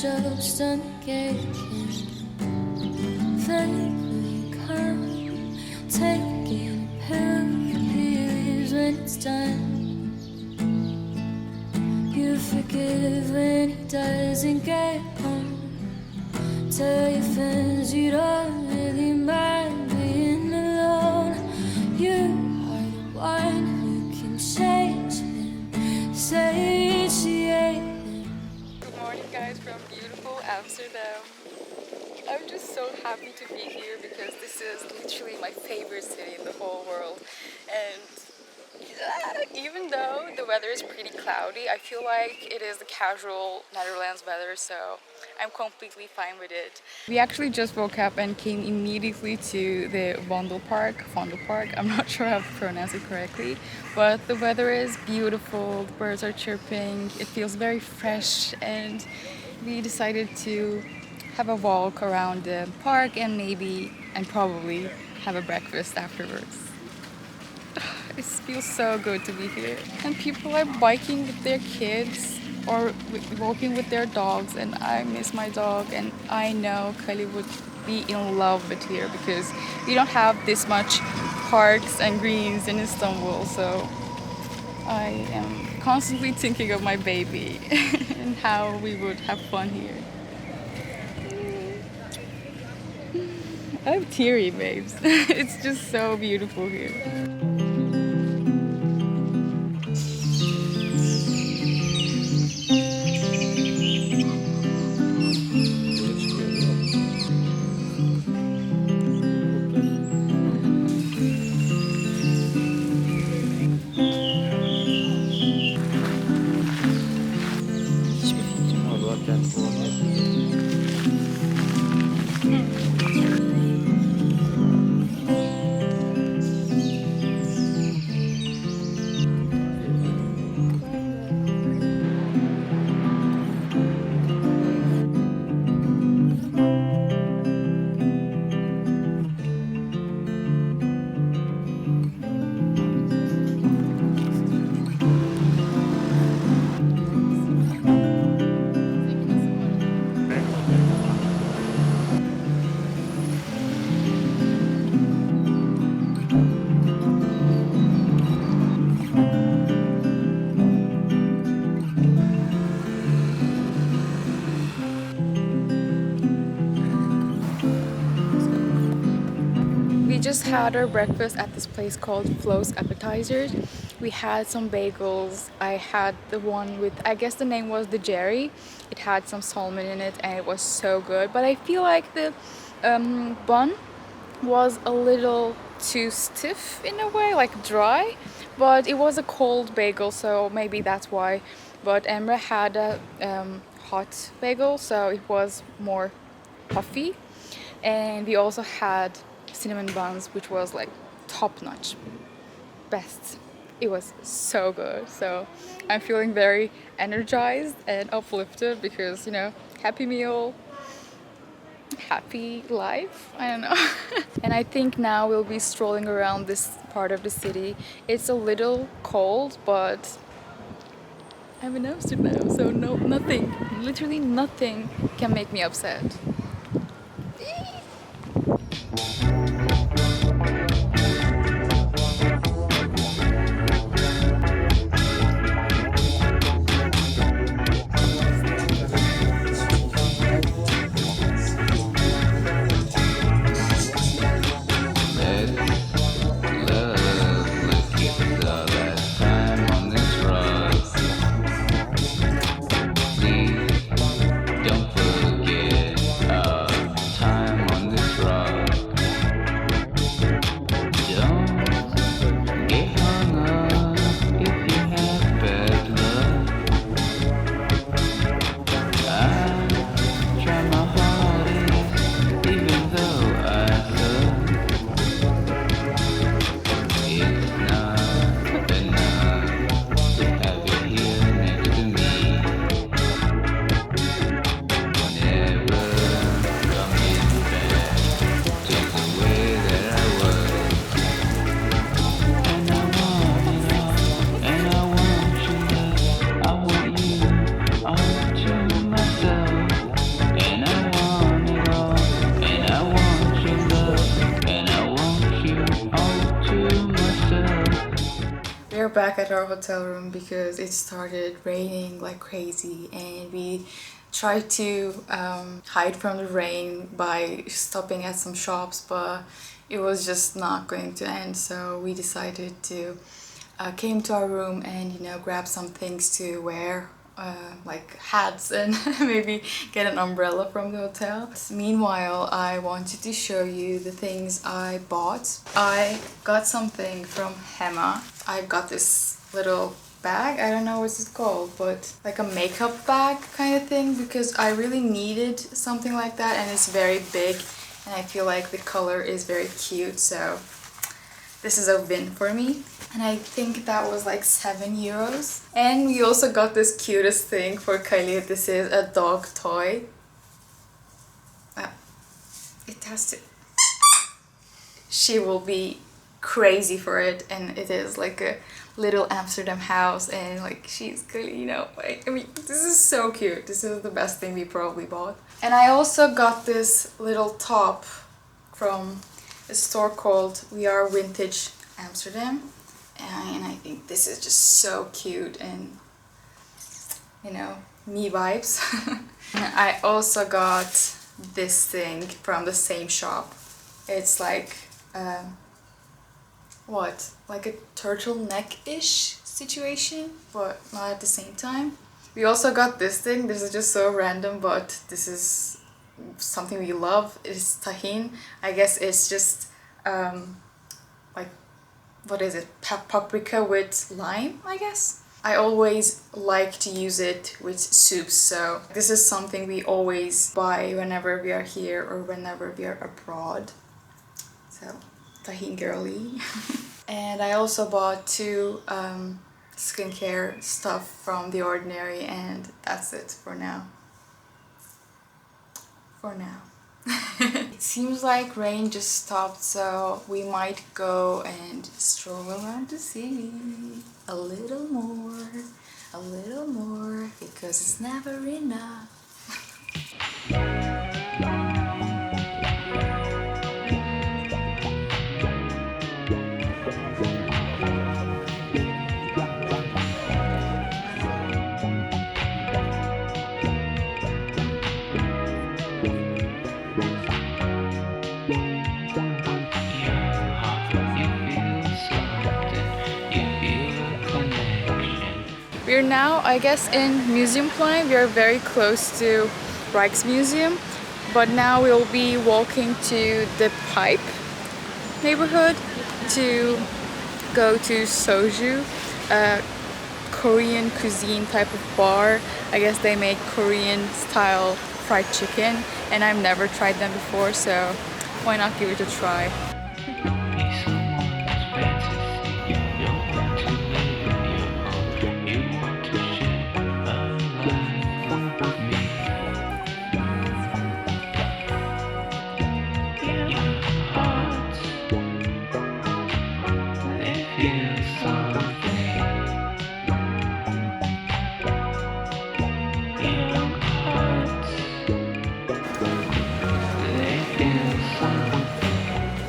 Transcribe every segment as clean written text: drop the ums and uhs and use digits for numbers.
just engaging. Vaguely calm, taking a pill, he leaves when it's done. You forgive when he doesn't get home. Tell your friends you don't really mind being alone. You are the one who can change him, satiate him. Good morning guys from beautiful Amsterdam. I'm just so happy to be here because this is literally my favorite city in the whole world. And even though the weather is pretty cloudy, I feel like it is the casual Netherlands weather, so I'm completely fine with it. We actually just woke up and came immediately to the Vondelpark, I'm not sure how to pronounce it correctly, but the weather is beautiful, the birds are chirping, it feels very fresh, and we decided to have a walk around the park and probably have a breakfast afterwards. It feels so good to be here. And people are biking with their kids or walking with their dogs, and I miss my dog, and I know Kali would be in love with here because we don't have this much parks and greens in Istanbul, so I am constantly thinking of my baby and how we would have fun here. I'm teary, babes. It's just so beautiful here. We just had our breakfast at this place called Flo's Appetizers. We had some bagels. I had the one with, I guess the name was the Jerry. It had some salmon in it and it was so good. But I feel like the bun was a little too stiff in a way, like dry. But it was a cold bagel, so maybe that's why. But Emre had a hot bagel, so it was more puffy. And we also had cinnamon buns, which was like top notch, best. It was so good. So I'm feeling very energized and uplifted because, you know, happy meal, happy life, I don't know. And I think now we'll be strolling around this part of the city. It's a little cold, but I'm in Amsterdam, so nothing, literally nothing can make me upset. back at our hotel room because it started raining like crazy, and we tried to hide from the rain by stopping at some shops, but it was just not going to end. So we decided to came to our room and, you know, grab some things to wear, like hats, and maybe get an umbrella from the hotel. Meanwhile, I wanted to show you the things I bought. I got something from Hema. I got this little bag. I don't know what it's called, but like a makeup bag kind of thing, because I really needed something like that, and it's very big and I feel like the color is very cute, so this is a win for me. And I think that was like 7 euros. And we also got this cutest thing for Kylie. This is a dog toy. It has to... She will be crazy for it, and it is like a little Amsterdam house, and like she's good, you know. I mean, this is so cute. This is the best thing we probably bought. And I also got this little top from a store called We Are Vintage Amsterdam, and I think this is just so cute and, you know, me vibes. I also got this thing from the same shop. It's like what, like a turtleneck-ish situation, but not at the same time. We also got this thing. This is just so random, but this is something we love. It's tahine. I guess it's just like, what is it, paprika with lime, I guess. I always like to use it with soups, so this is something we always buy whenever we are here or whenever we are abroad. So, tahine girly. And I also bought 2 skincare stuff from The Ordinary, and that's it for now. For now. It seems like rain just stopped, so we might go and stroll around the city a little more, because it's never enough. We're now, I guess, in Museumplein. We are very close to Rijksmuseum, but now we'll be walking to the Pipe neighborhood to go to Soju, a Korean cuisine type of bar. I guess they make Korean style fried chicken, and I've never tried them before, so why not give it a try?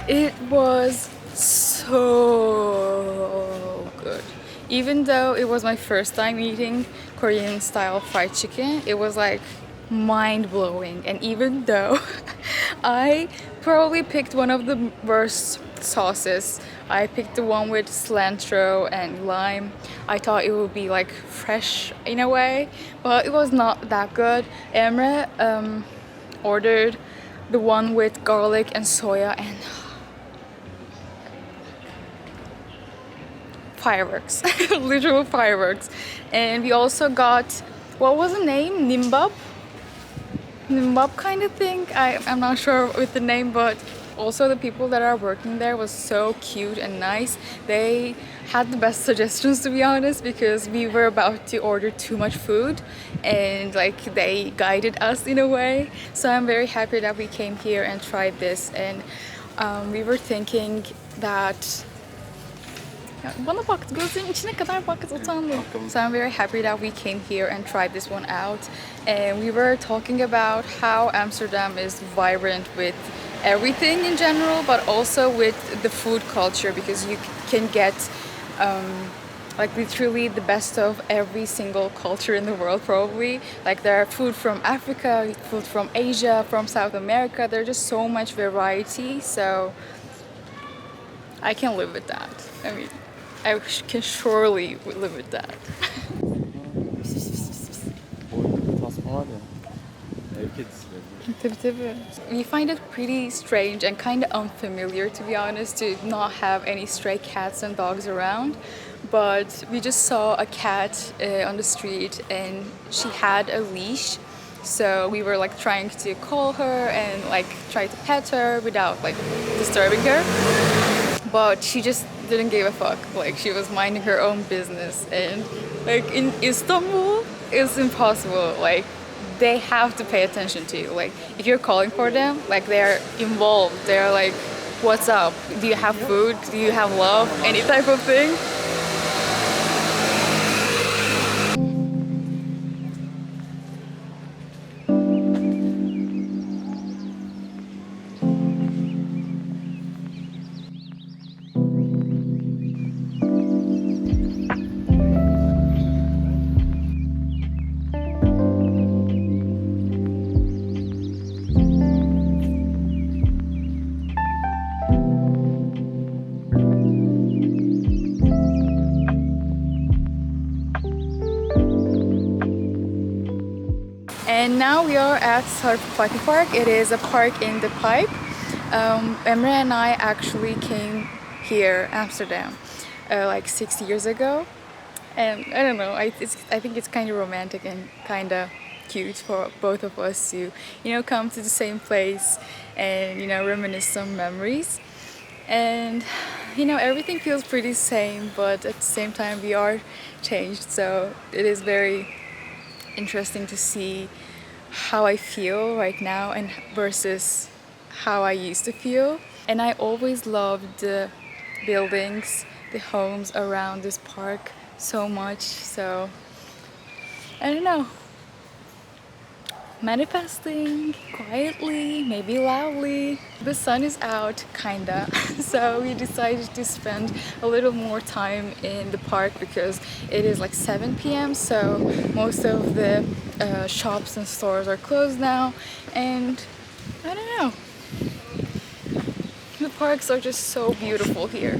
It was so good. Even though it was my first time eating Korean style fried chicken, it was like mind-blowing. And even though I probably picked one of the worst sauces, I picked the one with cilantro and lime. I thought it would be like fresh in a way, but it was not that good. Emre ordered the one with garlic and soya, and fireworks. Literal fireworks. And we also got, what was the name? Nimbab kind of thing. I'm not sure with the name, but also the people that are working there was so cute and nice. They had the best suggestions, to be honest, because we were about to order too much food, and like they guided us in a way. So I'm very happy that we came here and tried this. And we were thinking that bana baktı, gözlerin içine kadar baktı, utandım. So I'm very happy that we came here and tried this one out. And we were talking about how Amsterdam is vibrant with everything in general, but also with the food culture, because you can get like literally the best of every single culture in the world probably. Like there are food from Africa, food from Asia, from South America. There's just so much variety, so I can live with that. I mean, can surely live with that. Boynunda tasma var ya. Ev kedisi böyle. Tabii tabii. We find it pretty strange and kind of unfamiliar, to be honest, to not have any stray cats and dogs around. But we just saw a cat on the street and she had a leash. So we were like trying to call her and like try to pet her without like disturbing her. But she just didn't give a fuck. Like she was minding her own business. And like in Istanbul, it's impossible. Like they have to pay attention to you. Like if you're calling for them, like they're involved. They're like, what's up? Do you have food? Do you have love? Any type of thing. And now we are at Sarpaki Park. It is a park in the pipe. Emre and I actually came here, Amsterdam, like 6 years ago. And I don't know, I think it's kind of romantic and kind of cute for both of us to, come to the same place and, reminisce some memories. And, everything feels pretty same, but at the same time we are changed. So it is very interesting to see how I feel right now and versus how I used to feel. And I always loved the buildings, the homes around this park so much. So I don't know, manifesting quietly, maybe loudly. The sun is out, kinda. So we decided to spend a little more time in the park because it is like 7 p.m. So most of the shops and stores are closed now. And I don't know, the parks are just so beautiful here.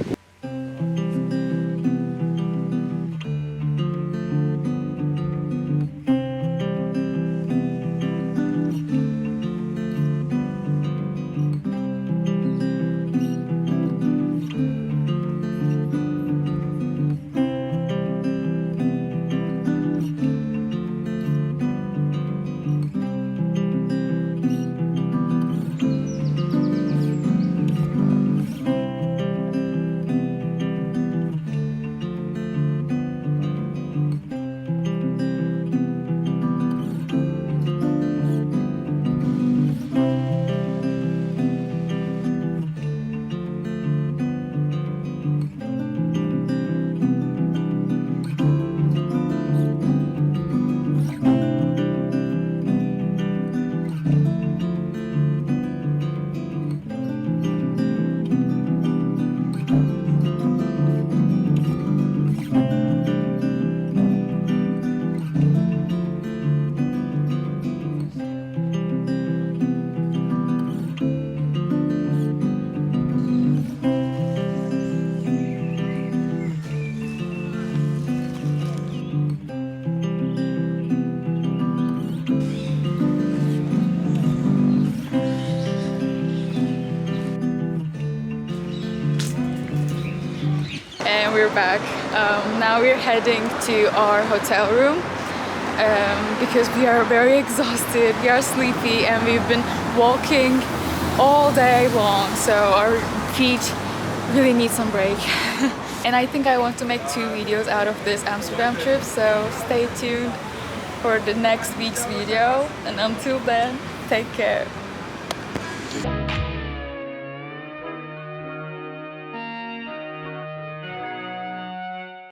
And we're back. Now we're heading to our hotel room because we are very exhausted, we are sleepy, and we've been walking all day long, so our feet really need some break. And I think I want to make 2 videos out of this Amsterdam trip, so stay tuned for the next week's video, and until then, take care.